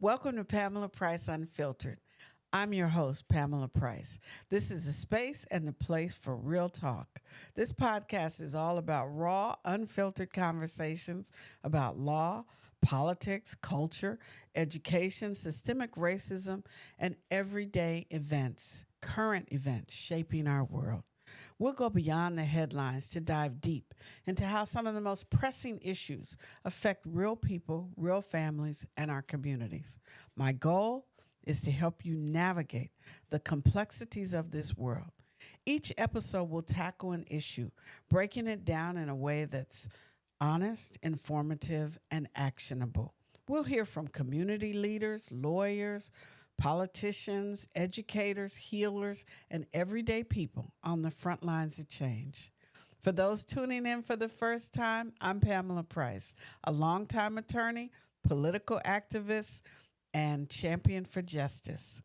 Welcome to Pamela Price Unfiltered. I'm your host, Pamela Price. This is a space and a place for real talk. This podcast is all about raw, unfiltered conversations about law, politics, culture, education, systemic racism, and everyday events, current events shaping our world. We'll go beyond the headlines to dive deep into how some of the most pressing issues affect real people, real families, and our communities. My goal is to help you navigate the complexities of this world. Each episode will tackle an issue, breaking it down in a way that's honest, informative, and actionable. We'll hear from community leaders, lawyers, politicians, educators, healers, and everyday people on the front lines of change. For those tuning in for the first time, I'm Pamela Price, a longtime attorney, political activist, and champion for justice.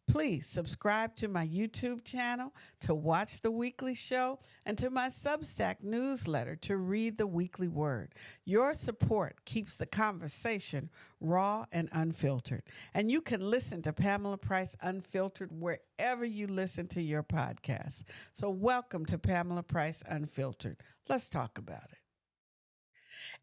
Please subscribe to my YouTube channel to watch the weekly show and to my Substack newsletter to read the weekly word. Your support keeps the conversation raw and unfiltered. And you can listen to Pamela Price Unfiltered wherever you listen to your podcast. So welcome to Pamela Price Unfiltered. Let's talk about it.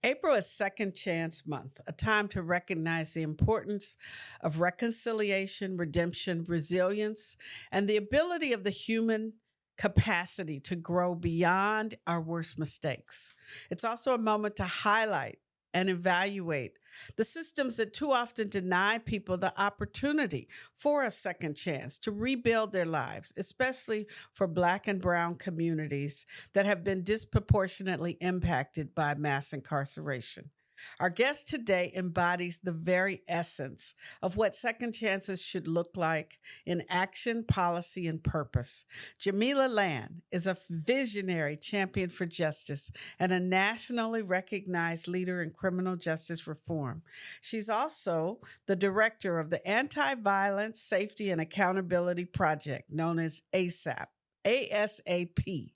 April is Second Chance Month, a time to recognize the importance of reconciliation, redemption, resilience, and the ability of the human capacity to grow beyond our worst mistakes. It's also a moment to highlight and evaluate the systems that too often deny people the opportunity for a second chance to rebuild their lives, especially for Black and Brown communities that have been disproportionately impacted by mass incarceration. Our guest today embodies the very essence of what second chances should look like in action, policy, and purpose. Jamilia Land is a visionary champion for justice and a nationally recognized leader in criminal justice reform. She's also the director of the Anti-Violence Safety and Accountability Project, known as A.S.A.P. A.S.A.P.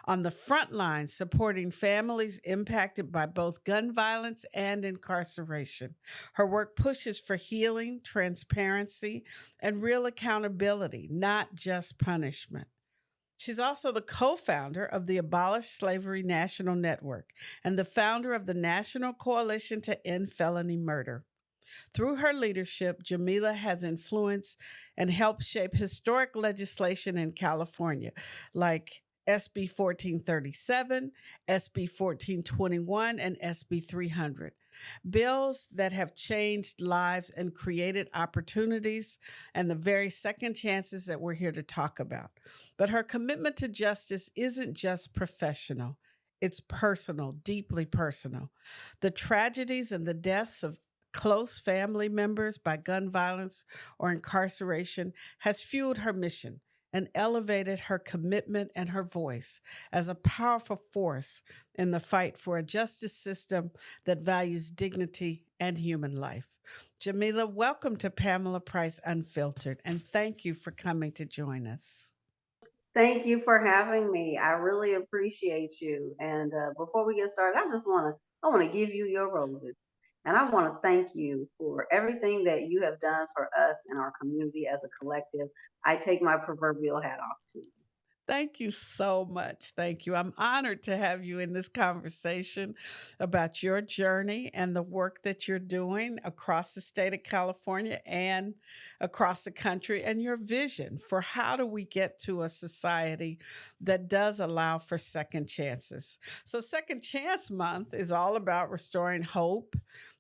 on the front lines supporting families impacted by both gun violence and incarceration. Her work pushes for healing, transparency, and real accountability, not just punishment. She's also the co founder of the Abolish Slavery National Network and the founder of the National Coalition to End Felony Murder. Through her leadership, Jamilia has influenced and helped shape historic legislation in California, like SB 1437, SB 1421, and SB 300. Bills that have changed lives and created opportunities and the very second chances that we're here to talk about. But her commitment to justice isn't just professional. It's personal, deeply personal. The tragedies and the deaths of close family members by gun violence or incarceration has fueled her mission and elevated her commitment and her voice as a powerful force in the fight for a justice system that values dignity and human life. Jamilia, welcome to Pamela Price Unfiltered, and thank you for coming to join us. Thank you for having me. I really appreciate you. And before we get started, I want to give you your roses, and I want to thank you for everything that you have done for us and our community as a collective. I take my proverbial hat off to you. Thank you so much. Thank you. I'm honored to have you in this conversation about your journey and the work that you're doing across the state of California and across the country, and your vision for how do we get to a society that does allow for second chances. So, Second Chance Month is all about restoring hope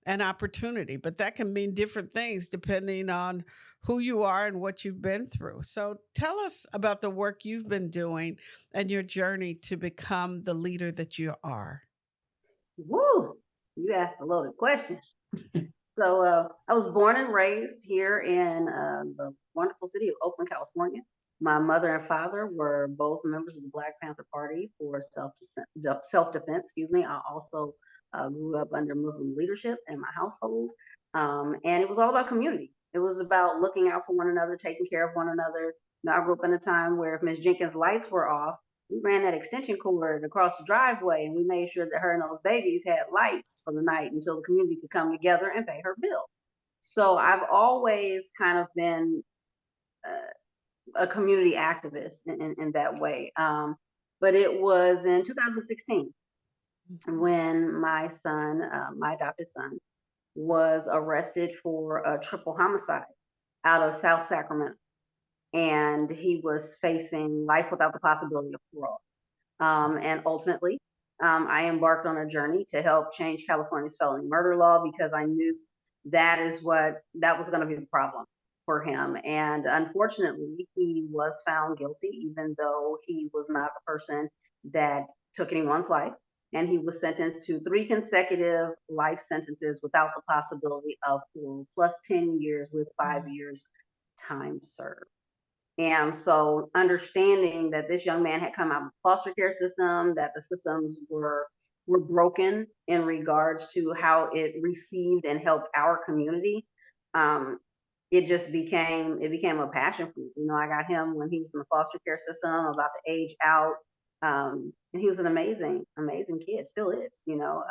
and opportunity, but that can mean different things depending on who you are and what you've been through. So tell us about the work you've been doing and your journey to become the leader that you are. Woo! You asked a loaded question. So I was born and raised here in the wonderful city of Oakland, California. My mother and father were both members of the Black Panther Party for self defense. Excuse me. I also grew up under Muslim leadership in my household, and it was all about community. It was about looking out for one another, taking care of one another. You know, I grew up in a time where if Miss Jenkins' lights were off, we ran that extension cord across the driveway and we made sure that her and those babies had lights for the night until the community could come together and pay her bill. So I've always kind of been a community activist in that way. But it was in 2016 when my son, my adopted son, was arrested for a triple homicide out of South Sacramento. And he was facing life without the possibility of parole. And ultimately, I embarked on a journey to help change California's felony murder law because I knew that was going to be the problem for him. And unfortunately, he was found guilty, even though he was not the person that took anyone's life. And he was sentenced to 3 consecutive life sentences without the possibility of parole, plus 10 years with 5 years time served. And so understanding that this young man had come out of the foster care system, that the systems were broken in regards to how it received and helped our community, it became a passion for me. You know, I got him when he was in the foster care system, about to age out. And he was an amazing, amazing kid, still is, you know,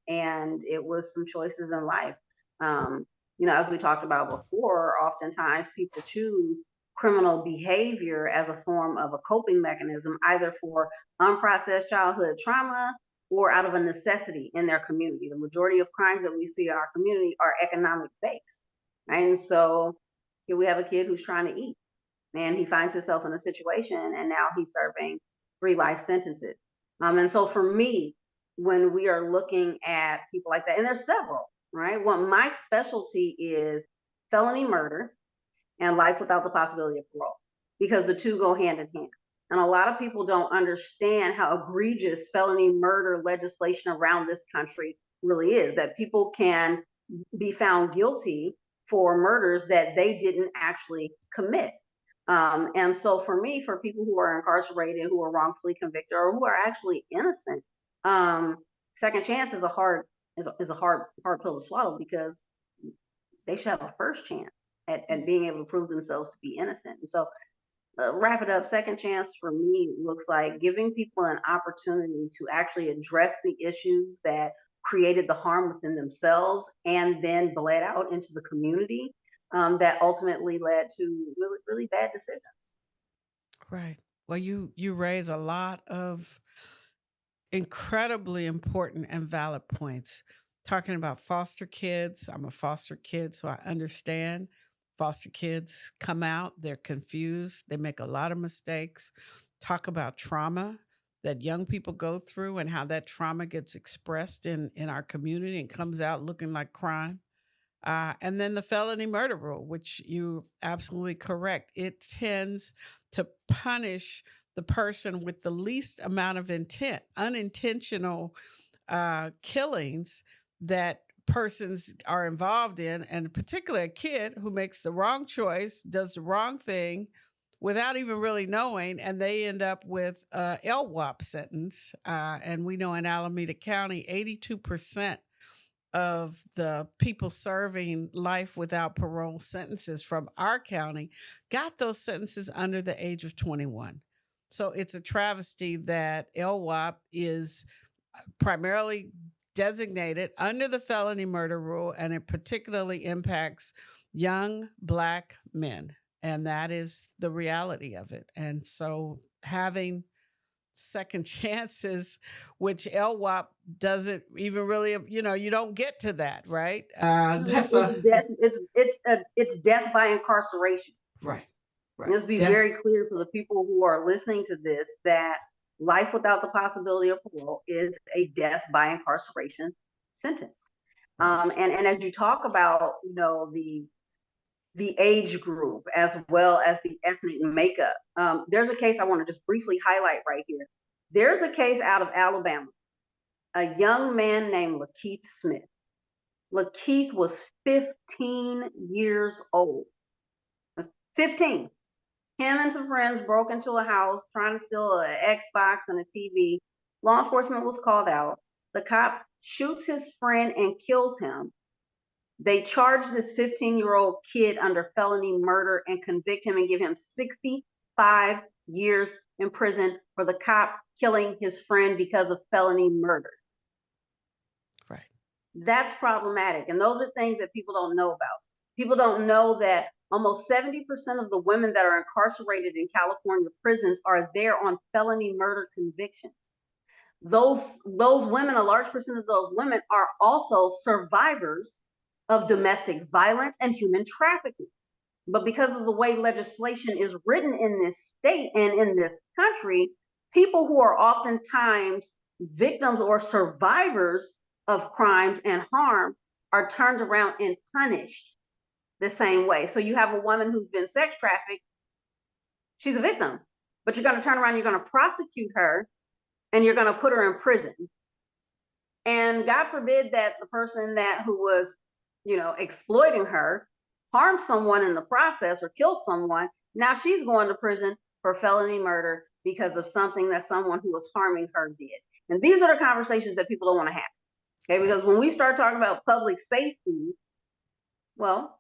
and it was some choices in life. You know, as we talked about before, oftentimes people choose criminal behavior as a form of a coping mechanism, either for unprocessed childhood trauma or out of a necessity in their community. The majority of crimes that we see in our community are economic based. Right? And so here we have a kid who's trying to eat, and he finds himself in a situation, and now he's serving 3 life sentences. And so for me, when we are looking at people like that, and there's several, right? Well, my specialty is felony murder and life without the possibility of parole, because the two go hand in hand. And a lot of people don't understand how egregious felony murder legislation around this country really is, that people can be found guilty for murders that they didn't actually commit. And so for me, for people who are incarcerated, who are wrongfully convicted, or who are actually innocent, second chance is a hard pill to swallow, because they should have a first chance at being able to prove themselves to be innocent. And so, wrap it up. Second chance for me looks like giving people an opportunity to actually address the issues that created the harm within themselves and then bled out into the community, that ultimately led to really, really bad decisions. Right. Well, you raise a lot of incredibly important and valid points. Talking about foster kids, I'm a foster kid, so I understand. Foster kids come out, they're confused, they make a lot of mistakes. Talk about trauma that young people go through and how that trauma gets expressed in our community and comes out looking like crime. And then the felony murder rule, which you absolutely correct. It tends to punish the person with the least amount of intent, unintentional killings that persons are involved in, and particularly a kid who makes the wrong choice, does the wrong thing without even really knowing, and they end up with a LWOP sentence. And we know in Alameda County, 82% of the people serving life without parole sentences from our county got those sentences under the age of 21. So it's a travesty that LWOP is primarily designated under the felony murder rule, and it particularly impacts young Black men. And that is the reality of it. And so having second chances, which LWOP doesn't even really, you don't get to that, right? That's It's a death. It's death by incarceration. right, right. Let's be Death, very clear for the people who are listening to this that life without the possibility of parole is a death by incarceration sentence. And as you talk about, you know, the age group as well as the ethnic makeup, there's a case I want to just briefly highlight right here. There's a case out of Alabama, a young man named Lakeith Smith. Lakeith was 15 years old. 15. Him and some friends broke into a house trying to steal an Xbox and a TV. Law enforcement was called out. The cop shoots his friend and kills him. They charge this 15-year-old kid under felony murder and convict him and give him 65 years in prison for the cop killing his friend because of felony murder. right. That's problematic. And those are things that people don't know about. People don't know that almost 70% of the women that are incarcerated in California prisons are there on felony murder convictions. Those women, a large percent of those women are also survivors of domestic violence and human trafficking. But because of the way legislation is written in this state and in this country, people who are oftentimes victims or survivors of crimes and harm are turned around and punished the same way. So you have a woman who's been sex trafficked, she's a victim, but you're going to turn around, you're going to prosecute her, and you're going to put her in prison. And God forbid that the person who was, exploiting her harm someone in the process or kill someone. Now she's going to prison for felony murder because of something that someone who was harming her did. And these are the conversations that people don't want to have. Okay, because when we start talking about public safety, well,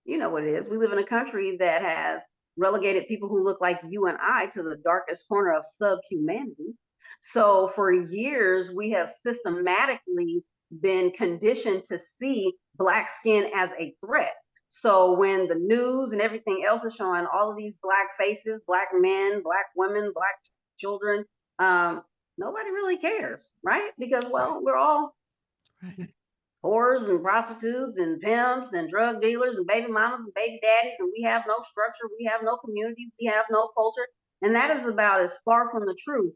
you know what it is. We live in a country that has relegated people who look like you and I to the darkest corner of subhumanity. So for years, we have systematically been conditioned to see Black skin as a threat. So when the news and everything else is showing all of these Black faces, Black men, Black women, Black children, nobody really cares, right? Because, well, we're all whores and prostitutes and pimps and drug dealers and baby mamas and baby daddies, and we have no structure, we have no community, we have no culture. And that is about as far from the truth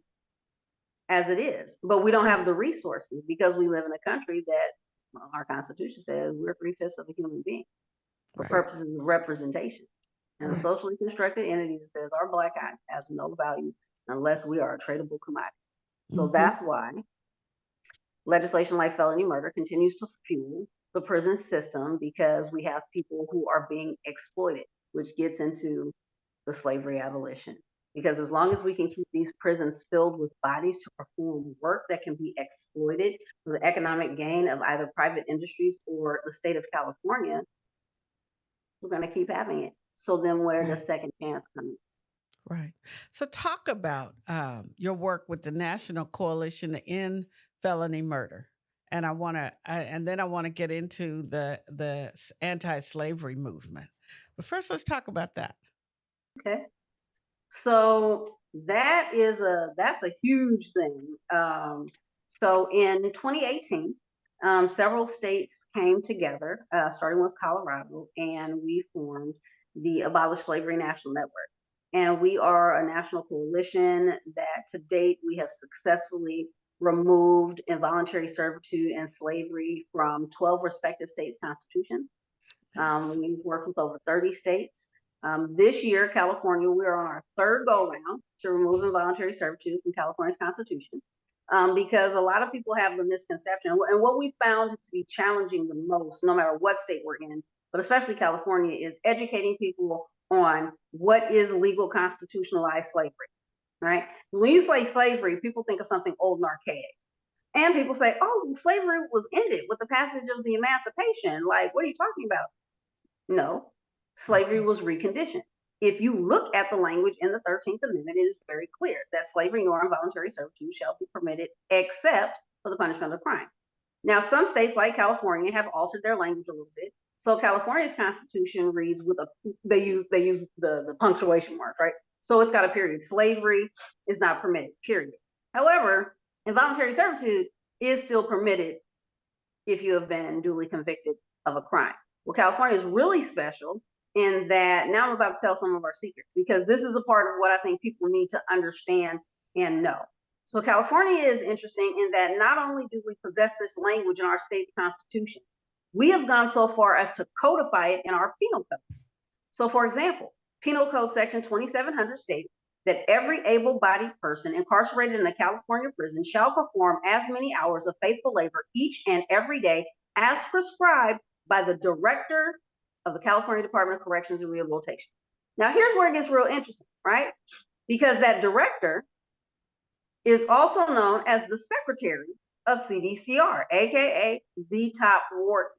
as it is. But we don't have the resources because we live in a country that, well, our Constitution says we're 3/5 of a human being for purposes of representation. And a socially constructed entity that says our Black eye has no value unless we are a tradable commodity. So that's why legislation like felony murder continues to fuel the prison system, because we have people who are being exploited, which gets into the slavery abolition. Because as long as we can keep these prisons filled with bodies to perform work that can be exploited for the economic gain of either private industries or the state of California, we're going to keep having it. So then where does second chance come in? Right. So talk about your work with the National Coalition to End Felony Murder. And then I want to get into the anti-slavery movement. But first, let's talk about that. Okay. So that's a huge thing. So in 2018, several states came together, starting with Colorado, and we formed the Abolish Slavery National Network. And we are a national coalition that to date we have successfully removed involuntary servitude and slavery from 12 respective states' constitutions. We've worked with over 30 states. This year, California, we are on our third go-round to remove involuntary servitude from California's Constitution, because a lot of people have the misconception, and what we found to be challenging the most, no matter what state we're in, but especially California, is educating people on what is legal constitutionalized slavery, right? When you say slavery, people think of something old and archaic. And people say, oh, slavery was ended with the passage of the Emancipation. Like, what are you talking about? No, slavery was reconditioned. If you look at the language in the 13th Amendment, it is very clear that slavery nor involuntary servitude shall be permitted except for the punishment of crime. Now, some states like California have altered their language a little bit. So California's constitution reads with they use the punctuation mark, right? So it's got a period. Slavery is not permitted, period. However, involuntary servitude is still permitted if you have been duly convicted of a crime. Well, California is really special in that now I'm about to tell some of our secrets, because this is a part of what I think people need to understand and know. So California is interesting in that not only do we possess this language in our state's constitution, we have gone so far as to codify it in our penal code. So for example, Penal Code Section 2700 states that every able-bodied person incarcerated in a California prison shall perform as many hours of faithful labor each and every day as prescribed by the director of the California Department of Corrections and Rehabilitation. Now, here's where it gets real interesting, right? Because that director is also known as the secretary of CDCR, aka the top warden.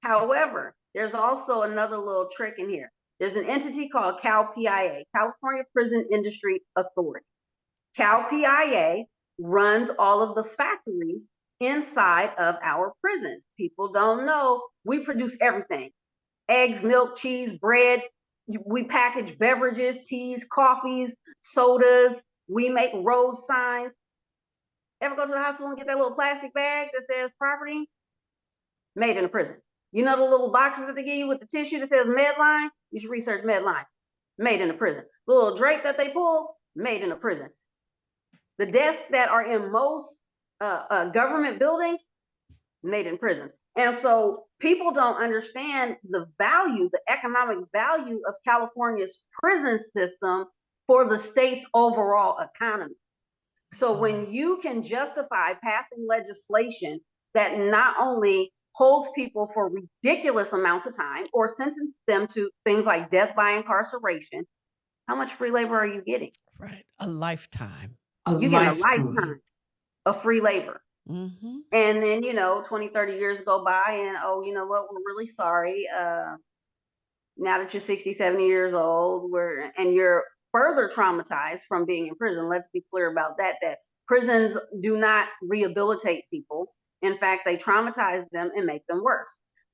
However, there's also another little trick in here. There's an entity called CalPIA, California Prison Industry Authority. CalPIA runs all of the factories inside of our prisons. People don't know we produce everything. eggs, milk, cheese, bread. We package beverages, teas, coffees, sodas. We make road signs. Ever go to the hospital and get that little plastic bag that says property? Made in a prison. You know the little boxes that they give you with the tissue that says Medline? You should research Medline. Made in a prison. The little drape that they pull? Made in a prison. The desks that are in most government buildings? Made in prisons. And so people don't understand the value, the economic value of California's prison system for the state's overall economy. So when you can justify passing legislation that not only holds people for ridiculous amounts of time or sentences them to things like death by incarceration, how much free labor are you getting? Right. A lifetime. You're getting a lifetime of free labor. Mm-hmm. And then, 20, 30 years go by and, oh, you know what, we're really sorry. Now that you're 60, 70 years old, and you're further traumatized from being in prison. Let's be clear about that prisons do not rehabilitate people. In fact, they traumatize them and make them worse.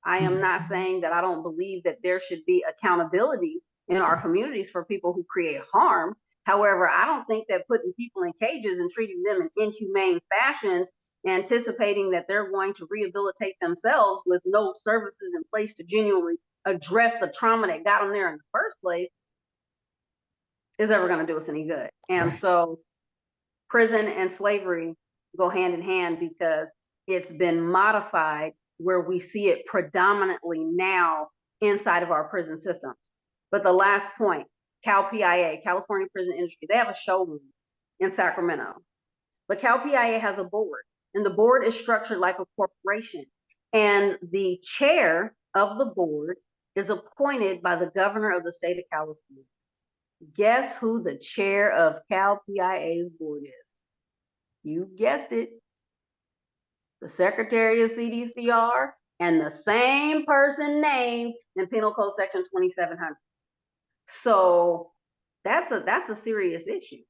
I am not saying that I don't believe that there should be accountability in our communities for people who create harm. However, I don't think that putting people in cages and treating them in inhumane fashions, anticipating that they're going to rehabilitate themselves with no services in place to genuinely address the trauma that got them there in the first place, is ever going to do us any good. And so prison and slavery go hand in hand because it's been modified where we see it predominantly now inside of our prison systems. But the last point, CalPIA, California Prison Industry, they have a showroom in Sacramento. But CalPIA has a board, and the board is structured like a corporation. And the chair of the board is appointed by the governor of the state of California. Guess who the chair of CalPIA's board is? You guessed it. The Secretary of CDCR and the same person named in Penal Code Section 2700. So that's a serious issue.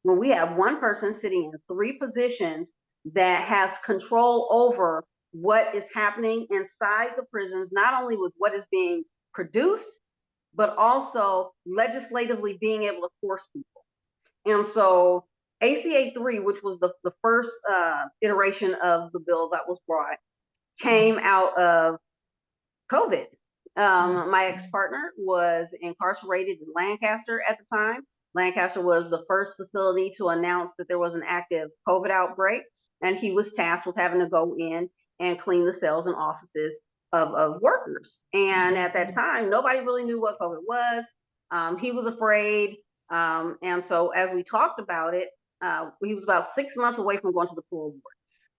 When we have one person sitting in three positions that has control over what is happening inside the prisons, not only with what is being produced, but also legislatively being able to force people. And so A.S.A.P 3, which was the first iteration of the bill that was brought, came out of COVID. My ex-partner was incarcerated in Lancaster at the time. Lancaster was the first facility to announce that there was an active COVID outbreak, and he was tasked with having to go in and clean the cells and offices of workers. And at that time, nobody really knew what COVID was. He was afraid. And so as we talked about it, he was about 6 months away from going to the parole board.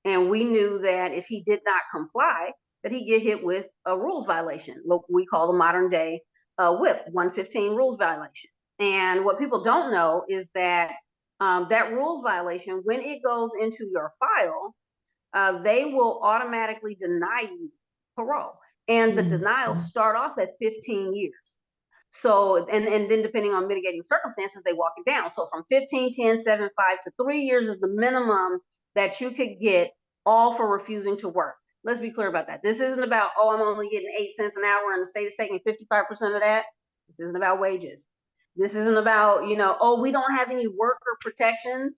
And we knew that if he did not comply, that he'd get hit with a rules violation, what we call the modern day WHIP, 115 rules violation. And what people don't know is that that rules violation, when it goes into your file, they will automatically deny you parole. And the denials start off at 15 years. So, and then depending on mitigating circumstances, they walk it down. So from 15, 10, 7, 5 to 3 years is the minimum that you could get, all for refusing to work. Let's be clear about that. This isn't about, oh, I'm only getting 8 cents an hour and the state is taking 55% of that. This isn't about wages. This isn't about, oh, we don't have any worker protections.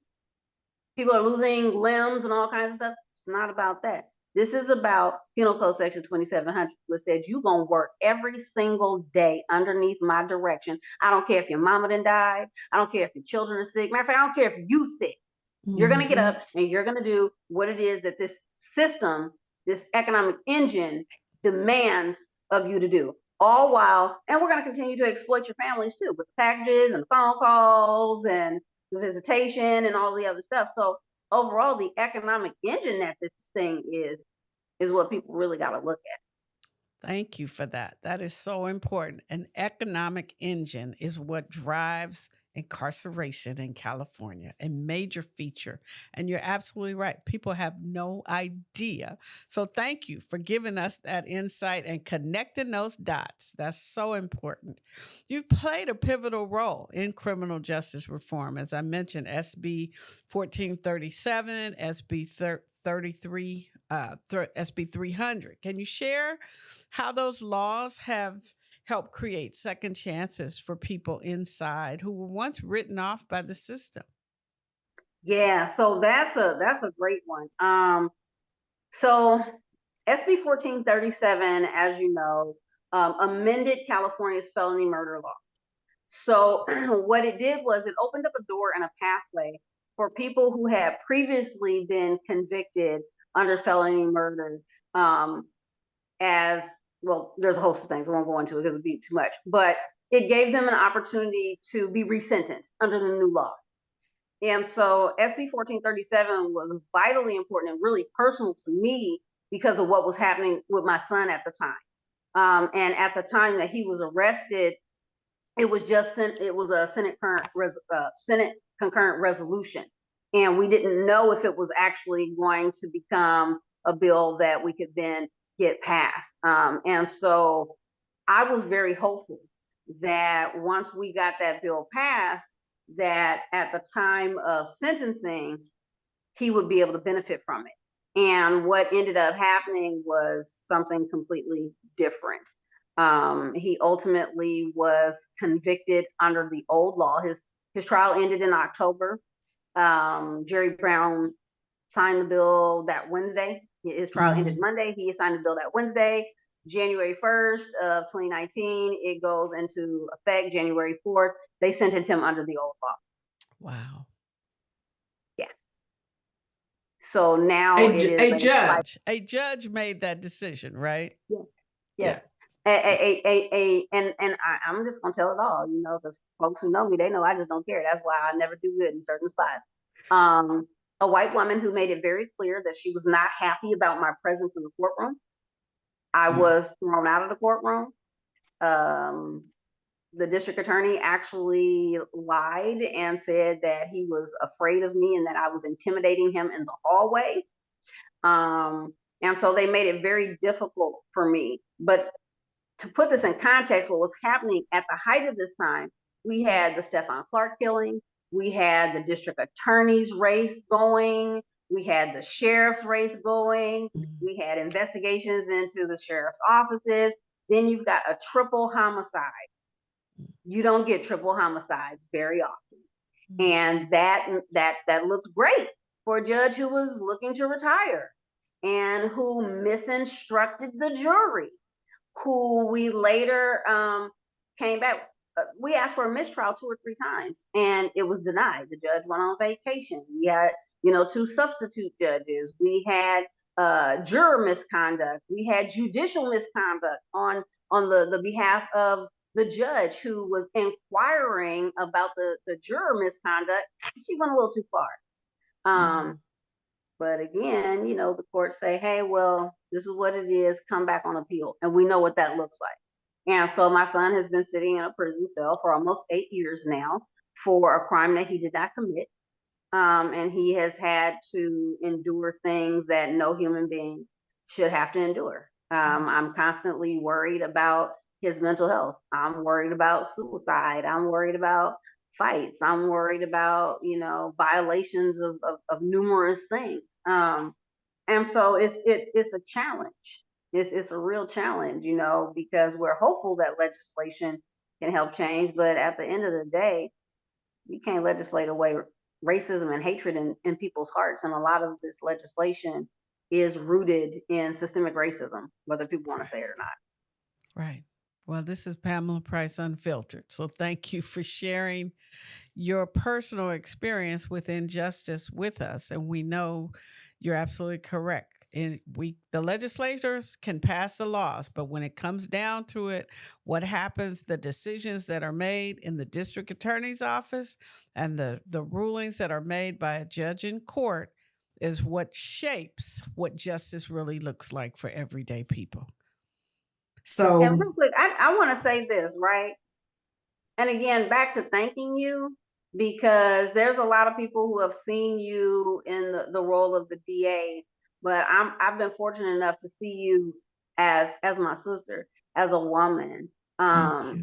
People are losing limbs and all kinds of stuff. It's not about that. This is about Penal Code Section 2700, which says you're going to work every single day underneath my direction. I don't care if your mama done died. I don't care if your children are sick. Matter of fact, I don't care if you sick. You're going to get up and you're going to do what it is that this system, this economic engine demands of you to do. All while, and we're going to continue to exploit your families too, with the packages and the phone calls and the visitation and all the other stuff. So overall, the economic engine that this thing is what people really got to look at. Thank you for that. That is so important. An economic engine is what drives incarceration in California, a major feature. And you're absolutely right. People have no idea. So thank you for giving us that insight and connecting those dots. That's so important. You've played a pivotal role in criminal justice reform. As I mentioned, SB 1437, SB 33, SB 300. Can you share how those laws have helped create second chances for people inside who were once written off by the system? Yeah, so that's a great one. So SB 1437, as you know, amended California's felony murder law. So what it did was it opened up a door and a pathway for people who had previously been convicted under felony murder, um, as well. There's a host of things I won't go into it because it'd be too much, but it gave them an opportunity to be resentenced under the new law. And so SB 1437 was vitally important and really personal to me because of what was happening with my son at the time. And at the time that he was arrested, it was a Senate concurrent resolution, and we didn't know if it was actually going to become a bill that we could then get passed. And so I was very hopeful that once we got that bill passed, that at the time of sentencing, he would be able to benefit from it. And what ended up happening was something completely different. He ultimately was convicted under the old law. His trial ended in October. Jerry Brown signed the bill that Wednesday. His trial ended Monday. He signed the bill that Wednesday. January 1st of 2019, it goes into effect January 4th. They sentenced him under the old law. Wow. Yeah. So now it is a judge made that decision, right? Yeah. I'm just gonna tell it all, because folks who know me, they know I just don't care. That's why I never do good in certain spots. A white woman who made it very clear that she was not happy about my presence in the courtroom. I was thrown out of the courtroom. The district attorney actually lied and said that he was afraid of me and that I was intimidating him in the hallway. And so they made it very difficult for me. But to put this in context, what was happening at the height of this time, we had the Stephon Clark killing, we had the district attorney's race going, we had the sheriff's race going, we had investigations into the sheriff's offices. Then you've got a triple homicide. You don't get triple homicides very often. And that looked great for a judge who was looking to retire and who misinstructed the jury, who we later came back. We asked for a mistrial 2 or 3 times and it was denied. The judge went on vacation. We had, 2 substitute judges. We had juror misconduct. We had judicial misconduct on the behalf of the judge who was inquiring about the juror misconduct. She went a little too far. But again, the courts say, hey, well, this is what it is. Come back on appeal. And we know what that looks like. And so my son has been sitting in a prison cell for almost 8 years now for a crime that he did not commit. And he has had to endure things that no human being should have to endure. I'm constantly worried about his mental health. I'm worried about suicide. I'm worried about fights. I'm worried about, violations of numerous things. And so it's a challenge. It's a real challenge, because we're hopeful that legislation can help change, but at the end of the day, you can't legislate away racism and hatred in people's hearts. And a lot of this legislation is rooted in systemic racism, whether people want to say it or not. Right. Well, this is Pamela Price Unfiltered. So thank you for sharing your personal experience with injustice with us. And we know you're absolutely correct. And the legislators can pass the laws, but when it comes down to it, what happens, the decisions that are made in the district attorney's office and the rulings that are made by a judge in court is what shapes what justice really looks like for everyday people. So, and real quick, I want to say this, right? And again, back to thanking you, because there's a lot of people who have seen you in the role of the DA, but I've been fortunate enough to see you as my sister, as a woman, as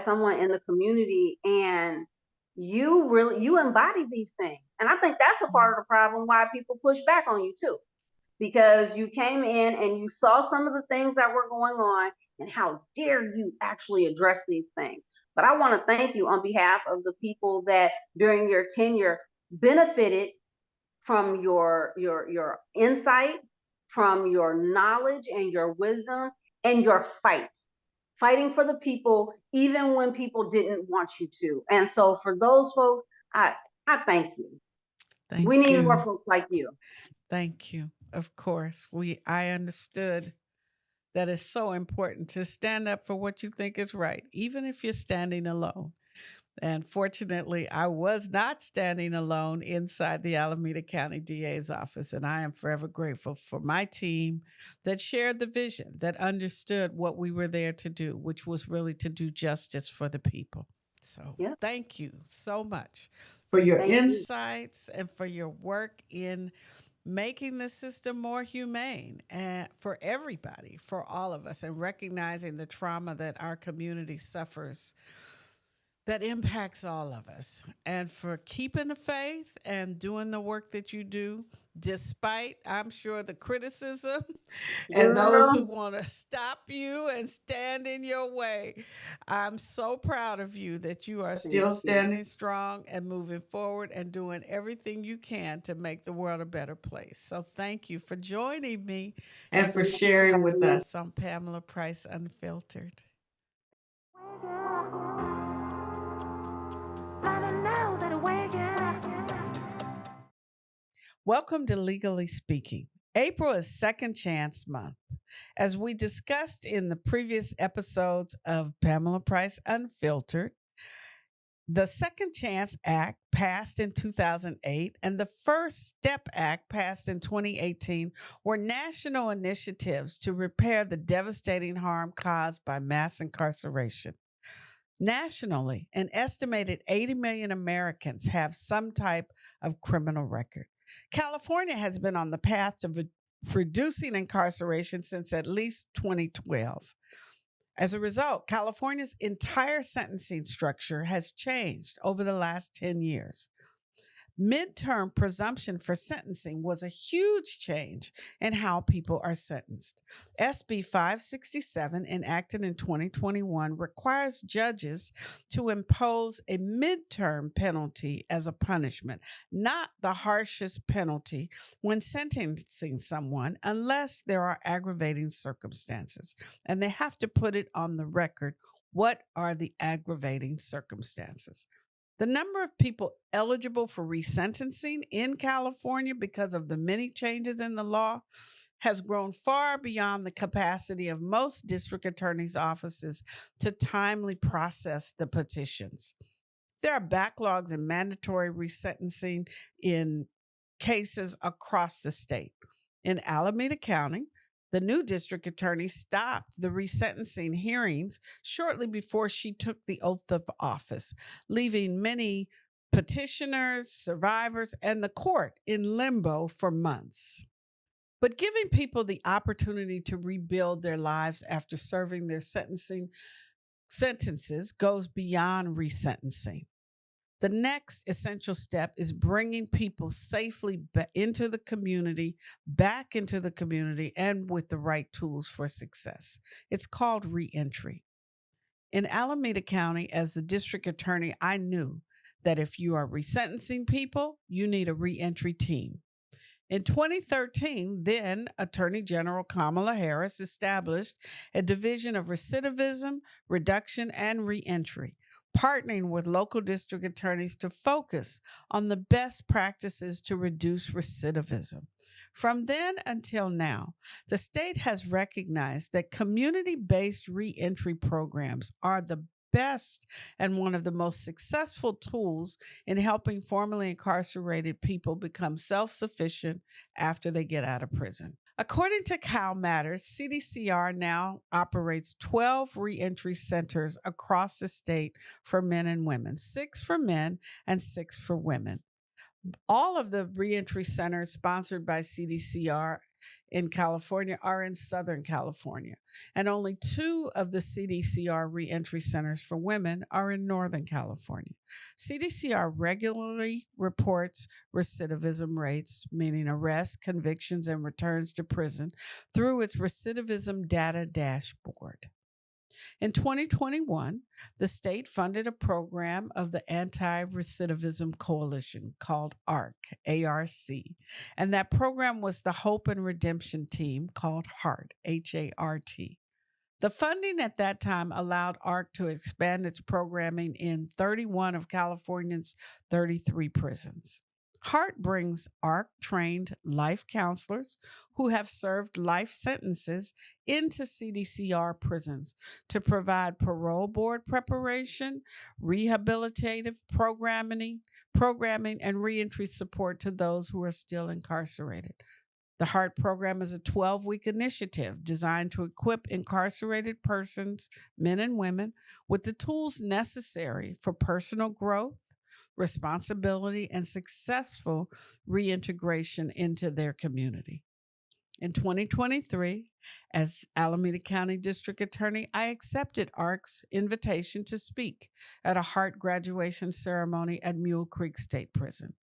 someone in the community. And you embody these things. And I think that's a part of the problem why people push back on you too. Because you came in and you saw some of the things that were going on, and how dare you actually address these things. But I want to thank you on behalf of the people that during your tenure benefited from your insight, from your knowledge and your wisdom, and your fighting for the people even when people didn't want you to. And so for those folks, I thank you. We Thank need more you. folks like you. Thank you. Of course, I understood that it's so important to stand up for what you think is right, even if you're standing alone. And fortunately, I was not standing alone inside the Alameda County DA's office. And I am forever grateful for my team that shared the vision, that understood what we were there to do, which was really to do justice for the people. So Yeah. thank you so much for your Thank you. insights and for your work in making the system more humane and for everybody, for all of us, and recognizing the trauma that our community suffers that impacts all of us, and for keeping the faith and doing the work that you do, despite, I'm sure, the criticism and those who Girl, want to stop you and stand in your way. I'm so proud of you that you are thank still you. standing strong and moving forward and doing everything you can to make the world a better place. So thank you for joining me and for Thank you for sharing with having me. us on Pamela Price Unfiltered. Welcome to Legally Speaking. April is Second Chance Month. As we discussed in the previous episodes of Pamela Price Unfiltered, the Second Chance Act passed in 2008 and the First Step Act passed in 2018 were national initiatives to repair the devastating harm caused by mass incarceration. Nationally, an estimated 80 million Americans have some type of criminal record. California has been on the path to reducing incarceration since at least 2012. As a result, California's entire sentencing structure has changed over the last 10 years. Midterm presumption for sentencing was a huge change in how people are sentenced. SB 567, enacted in 2021, requires judges to impose a midterm penalty as a punishment, not the harshest penalty when sentencing someone, unless there are aggravating circumstances. And they have to put it on the record. What are the aggravating circumstances? The number of people eligible for resentencing in California because of the many changes in the law has grown far beyond the capacity of most district attorneys' offices to timely process the petitions. There are backlogs in mandatory resentencing in cases across the state. In Alameda County, the new district attorney stopped the resentencing hearings shortly before she took the oath of office, leaving many petitioners, survivors, and the court in limbo for months. But giving people the opportunity to rebuild their lives after serving their sentences goes beyond resentencing. The next essential step is bringing people safely into the community, back into the community, and with the right tools for success. It's called reentry. In Alameda County, as the district attorney, I knew that if you are resentencing people, you need a reentry team. In 2013, then Attorney General Kamala Harris established a division of recidivism, reduction, and reentry, partnering with local district attorneys to focus on the best practices to reduce recidivism. From then until now, the state has recognized that community based reentry programs are the best and one of the most successful tools in helping formerly incarcerated people become self sufficient after they get out of prison. According to Cal Matters, CDCR now operates 12 reentry centers across the state for men and women, 6 for men and 6 for women. All of the reentry centers sponsored by CDCR in California are in Southern California, and only 2 of the CDCR reentry centers for women are in Northern California. CDCR regularly reports recidivism rates, meaning arrests, convictions, and returns to prison, through its recidivism data dashboard. In 2021, the state funded a program of the Anti-Recidivism Coalition called ARC, and that program was the Hope and Redemption Team called HART, HART. The funding at that time allowed ARC to expand its programming in 31 of California's 33 prisons. HART brings ARC trained life counselors who have served life sentences into CDCR prisons to provide parole board preparation, rehabilitative programming, and reentry support to those who are still incarcerated. The HART program is a 12-week initiative designed to equip incarcerated persons, men and women, with the tools necessary for personal growth, responsibility, and successful reintegration into their community. In 2023, as Alameda County District Attorney, I accepted ARC's invitation to speak at a HART graduation ceremony at Mule Creek State Prison.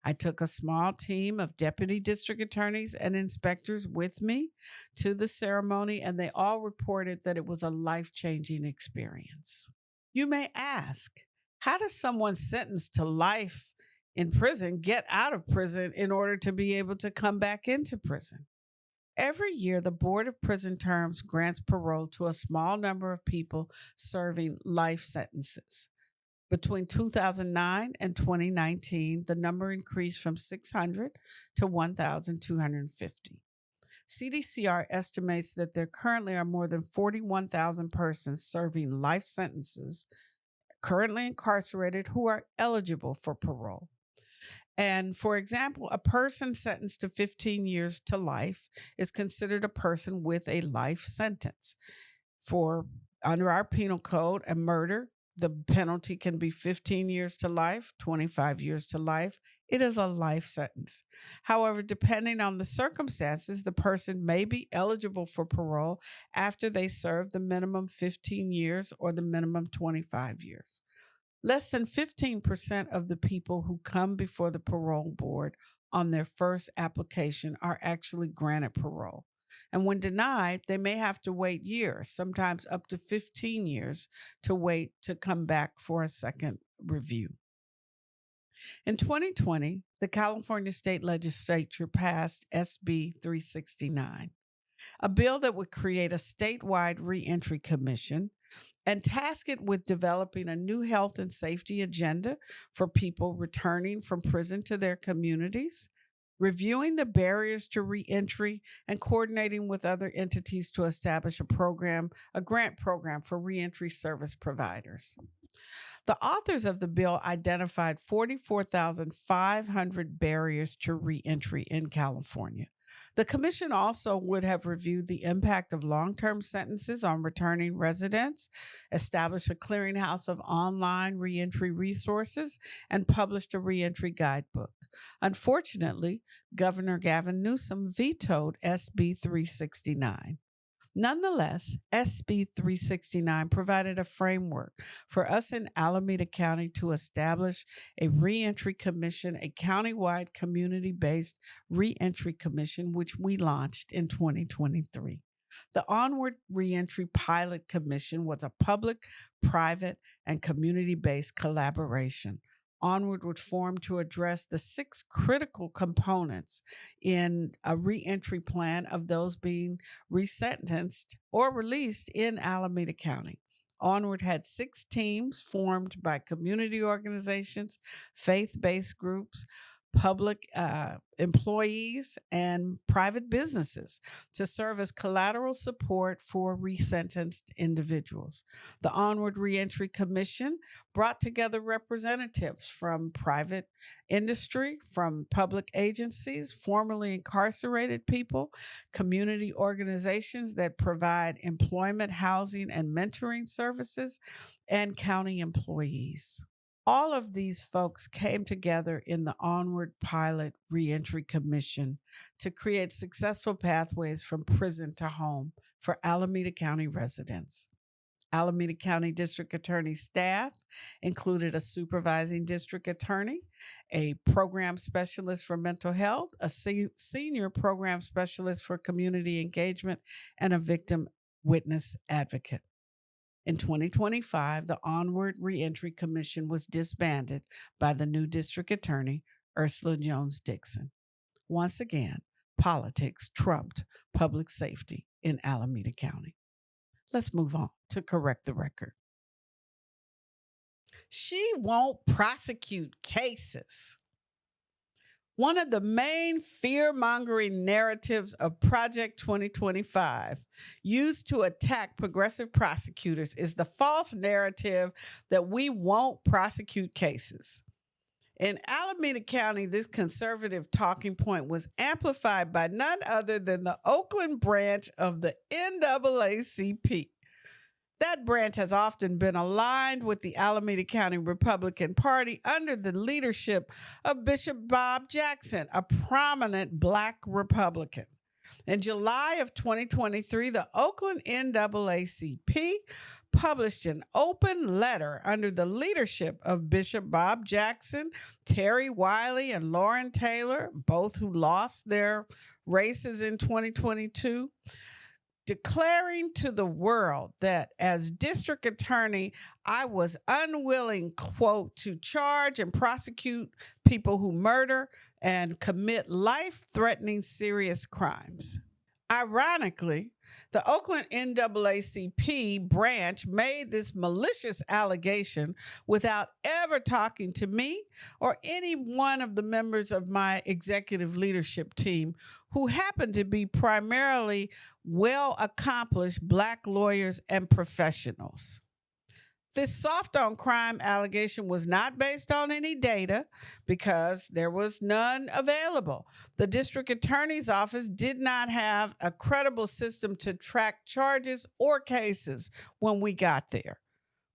I took a small team of deputy district attorneys and inspectors with me to the ceremony, and they all reported that it was a life-changing experience. You may ask, how does someone sentenced to life in prison get out of prison in order to be able to come back into prison? Every year, the Board of Prison Terms grants parole to a small number of people serving life sentences. Between 2009 and 2019, the number increased from 600 to 1,250. CDCR estimates that there currently are more than 41,000 persons serving life sentences currently incarcerated who are eligible for parole. And for example, a person sentenced to 15 years to life is considered a person with a life sentence. For under our penal code, a murder, the penalty can be 15 years to life, 25 years to life. It is a life sentence. However, depending on the circumstances, the person may be eligible for parole after they serve the minimum 15 years or the minimum 25 years. Less than 15% of the people who come before the parole board on their first application are actually granted parole. And when denied, they may have to wait years, sometimes up to 15 years, to wait to come back for a second review. In 2020, the California State Legislature passed SB 369, a bill that would create a statewide reentry commission and task it with developing a new health and safety agenda for people returning from prison to their communities, reviewing the barriers to reentry, and coordinating with other entities to establish a grant program for reentry service providers. The authors of the bill identified 44,500 barriers to reentry in California. The commission also would have reviewed the impact of long-term sentences on returning residents, established a clearinghouse of online reentry resources, and published a reentry guidebook. Unfortunately, Governor Gavin Newsom vetoed SB 369. Nonetheless, SB 369 provided a framework for us in Alameda County to establish a reentry commission, a countywide community-based reentry commission, which we launched in 2023. The Onward Reentry Pilot Commission was a public, private, and community-based collaboration. Onward was formed to address the 6 critical components in a reentry plan of those being resentenced or released in Alameda County. Onward had 6 teams formed by community organizations, faith-based groups, public employees, and private businesses to serve as collateral support for resentenced individuals. The Onward Reentry Commission brought together representatives from private industry, from public agencies, formerly incarcerated people, community organizations that provide employment, housing, and mentoring services, and county employees. All of these folks came together in the Onward Pilot Reentry Commission to create successful pathways from prison to home for Alameda County residents. Alameda County District Attorney staff included a supervising district attorney, a program specialist for mental health, a senior program specialist for community engagement, and a victim witness advocate. In 2025, the Onward Reentry Commission was disbanded by the new district attorney, Ursula Jones Dixon. Once again, politics trumped public safety in Alameda County. Let's move on to correct the record. She won't prosecute cases. One of the main fear-mongering narratives of Project 2025 used to attack progressive prosecutors is the false narrative that we won't prosecute cases. In Alameda County, this conservative talking point was amplified by none other than the Oakland branch of the NAACP. That branch has often been aligned with the Alameda County Republican Party under the leadership of Bishop Bob Jackson, a prominent Black Republican. In July of 2023, the Oakland NAACP published an open letter under the leadership of Bishop Bob Jackson, Terry Wiley, and Lauren Taylor, both who lost their races in 2022, declaring to the world that as district attorney, I was unwilling, quote, to charge and prosecute people who murder and commit life-threatening serious crimes. Ironically, the Oakland NAACP branch made this malicious allegation without ever talking to me or any one of the members of my executive leadership team, who happen to be primarily well-accomplished Black lawyers and professionals. This soft on crime allegation was not based on any data because there was none available. The district attorney's office did not have a credible system to track charges or cases when we got there.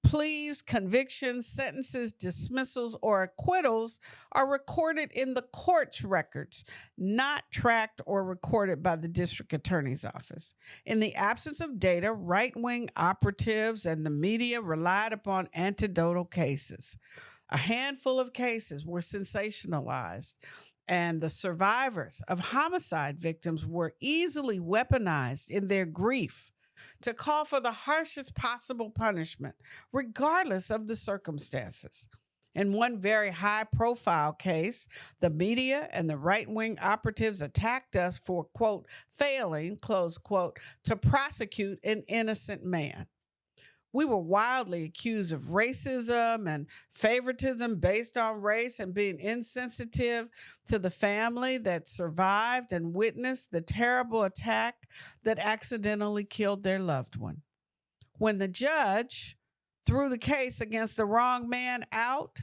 Pleas, convictions, sentences, dismissals, or acquittals are recorded in the court's records, not tracked or recorded by the district attorney's office. In the absence of data, right-wing operatives and the media relied upon anecdotal cases. A handful of cases were sensationalized, and the survivors of homicide victims were easily weaponized in their grief to call for the harshest possible punishment, regardless of the circumstances. In one very high-profile case, the media and the right-wing operatives attacked us for, quote, failing, close quote, to prosecute an innocent man. We were wildly accused of racism and favoritism based on race and being insensitive to the family that survived and witnessed the terrible attack that accidentally killed their loved one. When the judge threw the case against the wrong man out,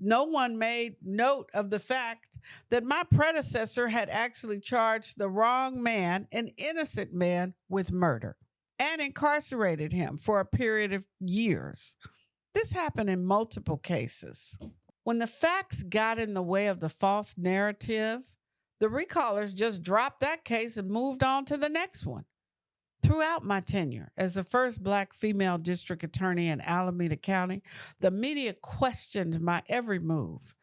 no one made note of the fact that my predecessor had actually charged the wrong man, an innocent man, with murder and incarcerated him for a period of years. This happened in multiple cases. When the facts got in the way of the false narrative, the recallers just dropped that case and moved on to the next one. Throughout my tenure as the first Black female district attorney in Alameda County, the media questioned my every move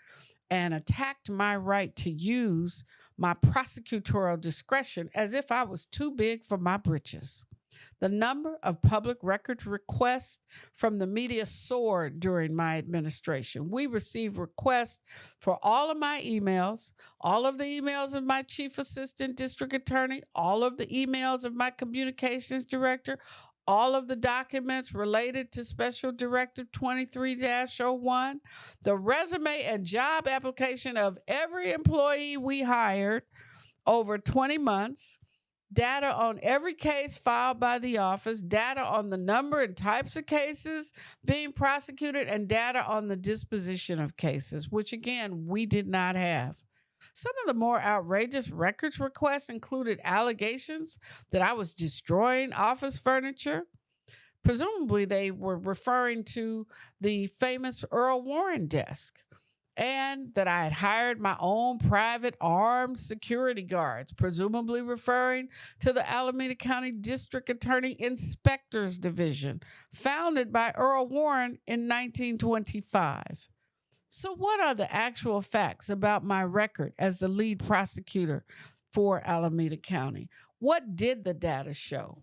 and attacked my right to use my prosecutorial discretion as if I was too big for my britches. The number of public records requests from the media soared during my administration. We received requests for all of my emails, all of the emails of my chief assistant district attorney, all of the emails of my communications director, all of the documents related to Special Directive 23-01, the resume and job application of every employee we hired over 20 months, data on every case filed by the office, data on the number and types of cases being prosecuted, and data on the disposition of cases, which again, we did not have. Some of the more outrageous records requests included allegations that I was destroying office furniture, Presumably, they were referring to the famous Earl Warren desk, and that I had hired my own private armed security guards, presumably referring to the Alameda County District Attorney Inspectors Division, founded by Earl Warren in 1925. So, what are the actual facts about my record as the lead prosecutor for Alameda County? What did the data show?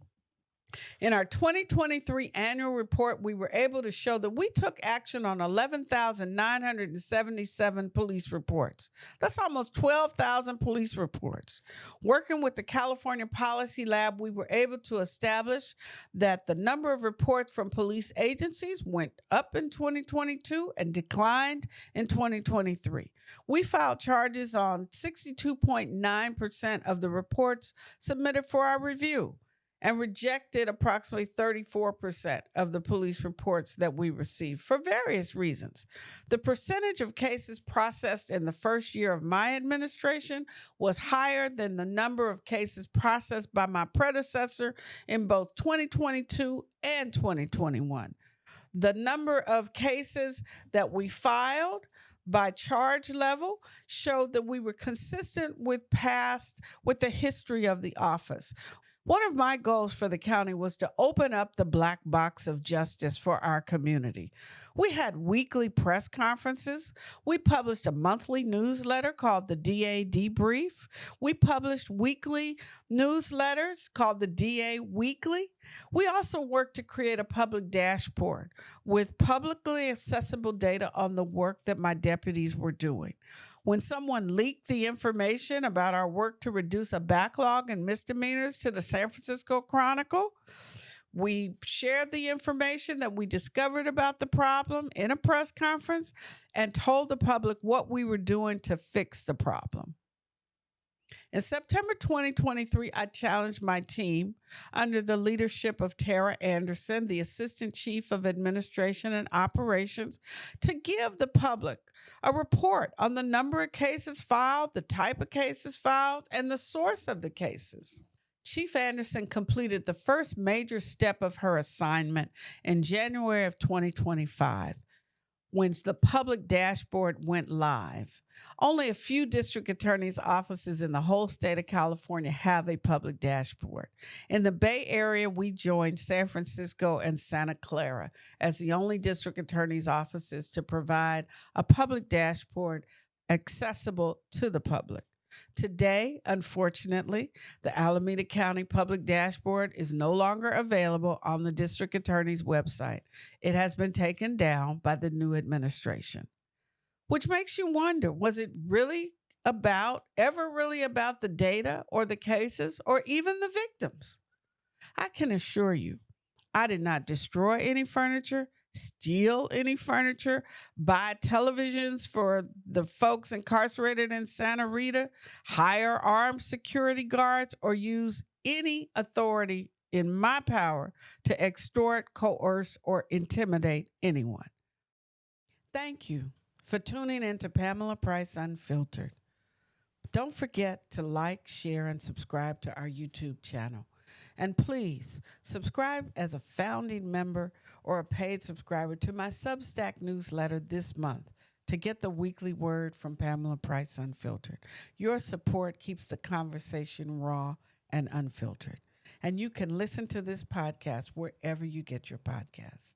In our 2023 annual report, we were able to show that we took action on 11,977 police reports. That's almost 12,000 police reports. Working with the California Policy Lab, we were able to establish that the number of reports from police agencies went up in 2022 and declined in 2023. We filed charges on 62.9% of the reports submitted for our review, and rejected approximately 34% of the police reports that we received for various reasons. The percentage of cases processed in the first year of my administration was higher than the number of cases processed by my predecessor in both 2022 and 2021. The number of cases that we filed by charge level showed that we were consistent with the history of the office. One of my goals for the county was to open up the black box of justice for our community. We had weekly press conferences. We published a monthly newsletter called the DA Debrief. We published weekly newsletters called the DA Weekly. We also worked to create a public dashboard with publicly accessible data on the work that my deputies were doing. When someone leaked the information about our work to reduce a backlog in misdemeanors to the San Francisco Chronicle, we shared the information that we discovered about the problem in a press conference and told the public what we were doing to fix the problem. In September 2023, I challenged my team under the leadership of Tara Anderson, the Assistant Chief of Administration and Operations, to give the public a report on the number of cases filed, the type of cases filed, and the source of the cases. Chief Anderson completed the first major step of her assignment in January of 2025, when the public dashboard went live. Only a few district attorneys' offices in the whole state of California have a public dashboard. In the Bay Area, we joined San Francisco and Santa Clara as the only district attorneys' offices to provide a public dashboard accessible to the public. Today, unfortunately, the Alameda County Public Dashboard is no longer available on the district attorney's website. It has been taken down by the new administration, which makes you wonder, was it ever really about the data or the cases or even the victims? I can assure you, I did not destroy any furniture, steal any furniture, buy televisions for the folks incarcerated in Santa Rita, hire armed security guards, or use any authority in my power to extort, coerce, or intimidate anyone. Thank you for tuning in to Pamela Price Unfiltered. Don't forget to like, share, and subscribe to our YouTube channel. And please subscribe as a founding member or a paid subscriber to my Substack newsletter this month to get the weekly word from Pamela Price Unfiltered. Your support keeps the conversation raw and unfiltered. And you can listen to this podcast wherever you get your podcasts.